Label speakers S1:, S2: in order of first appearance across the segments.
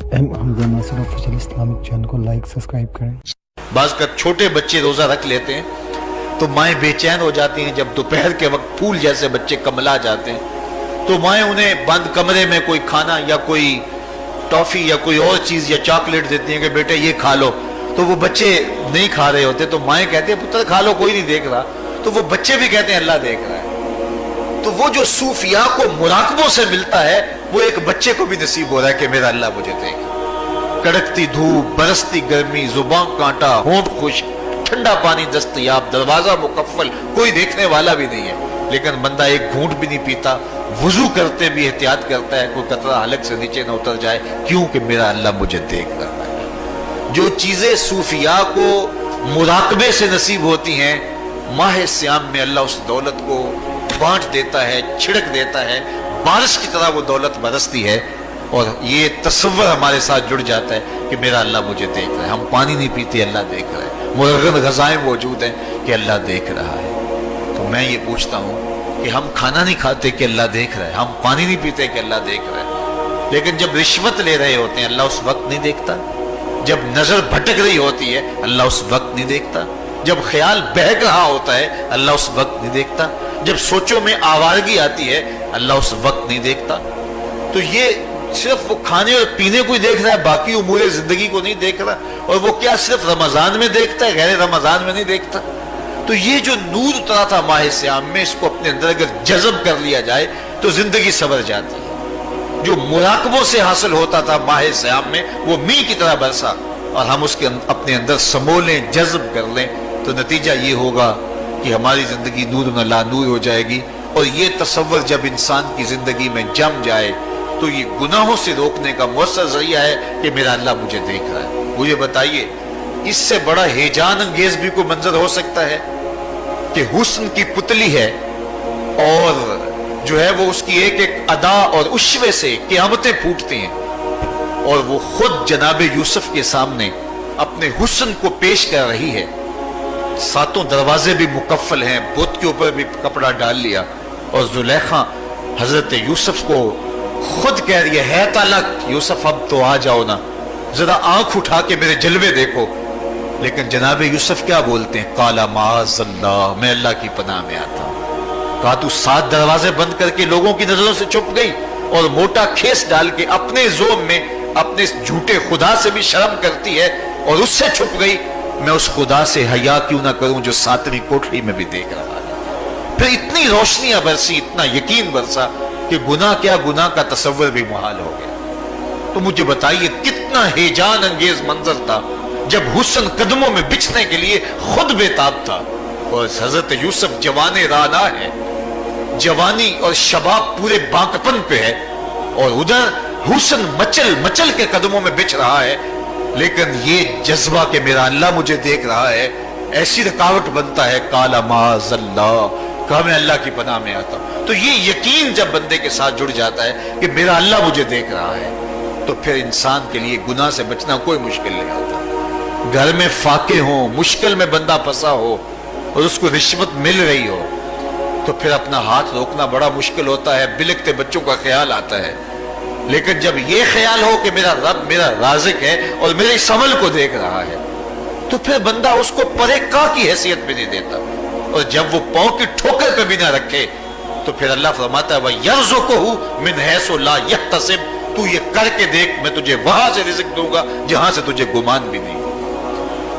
S1: Hamza Nasir official Islamic channel को like subscribe करें।
S2: बाज़ का छोटे बच्चे रोजा रख लेते हैं तो माएँ बेचैन हो जाती हैं। जब दोपहर के वक्त फूल जैसे बच्चे कमला जाते हैं तो माएँ उन्हें बंद कमरे में कोई खाना या कोई टॉफी या कोई और चीज या चॉकलेट देती हैं कि बेटे ये खा लो। तो वो बच्चे नहीं खा रहे होते तो माएँ कहते हैं पुत्र खा लो, कोई नहीं देख रहा। तो वो बच्चे भी कहते हैं अल्लाह देख रहा है। तो वो जो सूफिया को मुराकबों से मिलता है वो एक बच्चे को भी नसीब हो रहा है कि मेरा अल्लाह मुझे देख। कड़कती धूप, बरसती गर्मी, जुबान कांटा, होंठ खुश, ठंडा पानी दस्तयाब, दरवाजा मुकफ्फल, कोई देखने वाला भी नहीं है, लेकिन बंदा एक घूंट भी नहीं पीता। वुजू करते भी एहतियात करता है कोई कतरा हलक से नीचे न उतर जाए, क्यों कि मेरा अल्लाह मुझे देख रहा है। जो चीजें सूफिया को मुराकबे से नसीब होती हैं, माह सियाम में अल्लाह उस दौलत को बांट देता है, छिड़क देता है, बारिश की तरह वो दौलत बरसती है और ये तस्वर हमारे साथ जुड़ जाता है कि मेरा अल्लाह मुझे देख रहा है। हम पानी नहीं पीते, अल्लाह देख रहा है। मुरगन गज़ाएं मौजूद हैं कि अल्लाह देख रहा है। तो मैं ये पूछता हूँ कि हम खाना नहीं खाते कि अल्लाह देख रहा है, हम पानी नहीं पीते कि अल्लाह देख रहा है, लेकिन जब रिश्वत ले रहे होते हैं अल्लाह उस वक्त नहीं देखता। जब नजर भटक रही होती है अल्लाह उस वक्त नहीं देखता। जब ख्याल बहक रहा होता है अल्लाह उस वक्त नहीं देखता। जब सोचों में आवारगी आती है अल्लाह उस वक्त नहीं देखता। तो ये सिर्फ वो खाने और पीने को ही देख रहा है, बाकी उमूर जिंदगी को नहीं देख रहा। और वो क्या सिर्फ रमजान में देखता है, गैर रमजान में नहीं देखता। तो ये जो नूर उतरा था माह सियाम में, इसको अपने अंदर अगर जज़ब कर लिया जाए तो जिंदगी सवर जाती है। जो मुराकबों से हासिल होता था माह सियाम में, वो मींह की तरह बरसा और हम उसके अपने अंदर समो लें, जज़ब कर लें, तो नतीजा ये होगा कि हमारी जिंदगी नूर न ला नूर हो जाएगी। और ये तसव्वुर जब इंसान की जिंदगी में जम जाए तो ये गुनाहों से रोकने का मौसर जरिया है कि मेरा अल्लाह मुझे देख रहा है। मुझे बताइए इससे बड़ा हेजान अंगेज भी कोई मंजर हो सकता है कि हुस्न की पुतली है और जो है वो उसकी एक एक अदा और उश्वे से क़यामतें फूटती हैं और वो खुद जनाब यूसुफ के सामने अपने हुस्न को पेश कर रही है। सातों दरवाजे भी मुकफ्फल हैं, बुत के ऊपर भी कपड़ा डाल लिया और जुलेखा हजरत यूसुफ को खुद कह रही है तालक यूसुफ अब तो आ जाओ ना, जरा आंख उठा के मेरे जलवे देखो। लेकिन जनाब यूसुफ क्या बोलते हैं, काला माज़अल्लाह, मैं अल्लाह की पनाह में आता हूं। कहा तू 7 दरवाजे बंद करके लोगों की नजरों से छुप गई और मोटा खेस डाल के अपने जोम में अपने झूठे खुदा से भी शर्म करती है और उससे छुप गई। मैं उस खुदा से हया क्यों ना करूं जो 7वीं कोठरी में भी देख रहा है। फिर इतनी रोशनियां बरसी, इतना यकीन बरसा कि गुनाह क्या, गुनाह का तसव्वुर भी मुहाल हो गया। तो मुझे बताइए कितना हेजान अंगेज मंजर था जब हुस्न कदमों में बिछने के लिए खुद बेताब था। और हजरत यूसुफ जवाने राना है, जवानी और शबाब पूरे बांकपन पे है और उधर हुस्न मचल मचल के कदमों में बिछ रहा है। लेकिन ये जज्बा कि मेरा अल्लाह मुझे देख रहा है, ऐसी रुकावट बनता है काला माज़अल्लाह, कहा मैं अल्लाह की पनाह में आता हूं। तो ये यकीन जब बंदे के साथ जुड़ जाता है कि मेरा अल्लाह मुझे देख रहा है, तो फिर इंसान के लिए गुनाह से बचना कोई मुश्किल नहीं होता। घर में फाके हो, मुश्किल में बंदा फंसा हो और उसको रिश्वत मिल रही हो तो फिर अपना हाथ रोकना बड़ा मुश्किल होता है। बिलकते बच्चों का ख्याल आता है। लेकिन जब ये ख्याल हो कि मेरा रब मेरा राज़िक है और मेरे इस अमल को देख रहा है, तो फिर बंदा उसको परे का की हैसियत भी नहीं देता। और जब वो पांव की ठोकर पे भी ना रखे तो फिर अल्लाह फरमाता है वयर्ज़ुक़हु मिन हैसु ला यहतसिब, तू ये करके देख मैं तुझे वहां से रिज़्क़ दूंगा जहां से तुझे गुमान भी नहीं।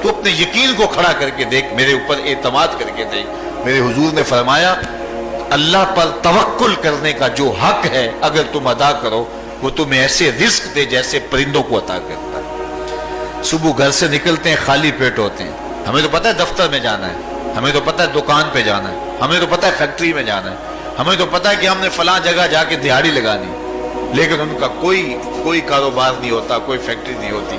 S2: तू अपने यकीन को खड़ा करके देख, मेरे ऊपर एतमाद करके देख। मेरे हुजूर ने फरमाया अल्लाह पर तवक्कुल करने का जो हक है अगर तुम अदा करो, वो तुम्हें ऐसे रिस्क दे जैसे परिंदों को अता करता है। सुबह घर से निकलते हैं, खाली पेट होते हैं। हमें तो पता है दफ्तर में जाना है, हमें तो पता है दुकान पे जाना है, हमें तो पता है फैक्ट्री में जाना है, हमें तो पता है कि हमने फलां जगह जाके दिहाड़ी लगानी। लेकिन उनका कोई कारोबार नहीं होता, कोई फैक्ट्री नहीं होती।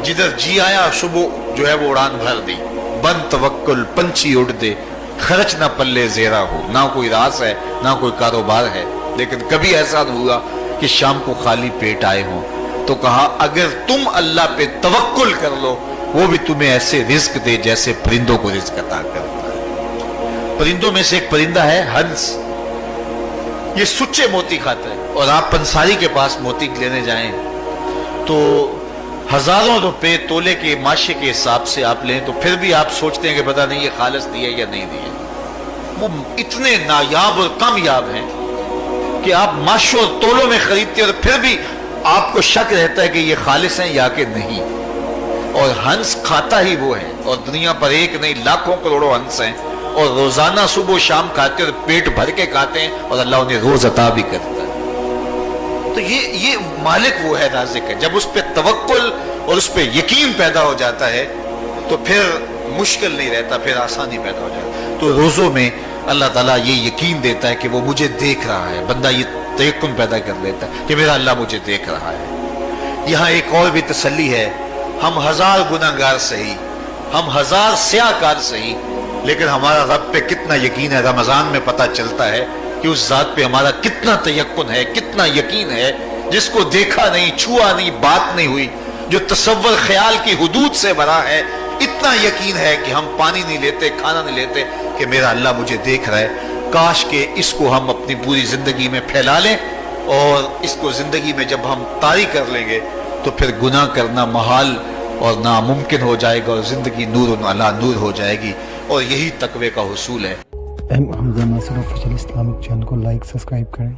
S2: जिधर जी आया सुबह जो है वो उड़ान भर दी। बन तवक्कुल पंछी उड़ दे, खर्च ना पल्ले जेरा हो, ना कोई रास है ना कोई कारोबार है। लेकिन कभी ऐसा नहीं हुआ कि शाम को खाली पेट आए हो। तो कहा अगर तुम अल्लाह पे तवक्कुल कर लो, वो भी तुम्हें ऐसे रिस्क दे जैसे परिंदों को रिस्क अता करता है। परिंदों में से एक परिंदा है हंस, ये सुच्चे मोती खाता है। और आप पंसारी के पास मोती लेने जाएं تو हजारों रुपए तोले के माशे के हिसाब से आप लें तो फिर भी आप सोचते हैं कि पता नहीं ये खालिस दिए या नहीं दिए। वो इतने नायाब और कामयाब हैं कि आप माशों और तोलों में खरीदते हैं और फिर भी आपको शक रहता है कि ये खालिस हैं या कि नहीं। और हंस खाता ही वो है, और दुनिया पर एक नहीं लाखों करोड़ों हंस हैं, और रोजाना सुबह शाम खाते हैं और पेट भर के खाते हैं, और अल्लाह उन्हें रोज अता भी करता है। तो ये मालिक वो है, राज़िक है। जब उस पर तवक्कुल और उस पर यकीन पैदा हो जाता है तो फिर मुश्किल नहीं रहता, फिर आसानी पैदा हो जाती है। तो रोज़ों में अल्लाह ताला ये यकीन देता है कि वो मुझे देख रहा है। बंदा ये तयक्कुन पैदा कर लेता है कि मेरा अल्लाह मुझे देख रहा है। यहाँ एक और भी तसल्ली है, हम हजार गुनाहगार सही, हम हजार स्याहकार सही, लेकिन हमारा रब पे कितना यकीन है रमजान में पता चलता है कि उस जात पे हमारा कितना तयक्कुन है, कितना यकीन है, जिसको देखा नहीं, छुआ नहीं, बात नहीं हुई, जो तसव्वुर ख्याल की हुदूद से भरा है। इतना यकीन है कि हम पानी नहीं लेते, खाना नहीं लेते कि मेरा अल्लाह मुझे देख रहा है। काश के इसको हम अपनी पूरी जिंदगी में फैला लें, और इसको जिंदगी में जब हम तारी कर लेंगे तो फिर गुनाह करना महाल और नामुमकिन हो जाएगा, और जिंदगी नूर अला नूर हो जाएगी। और यही तकवे का हुसूल है।
S1: Hamza Nasir official Islamic channel को लाइक सब्सक्राइब करें।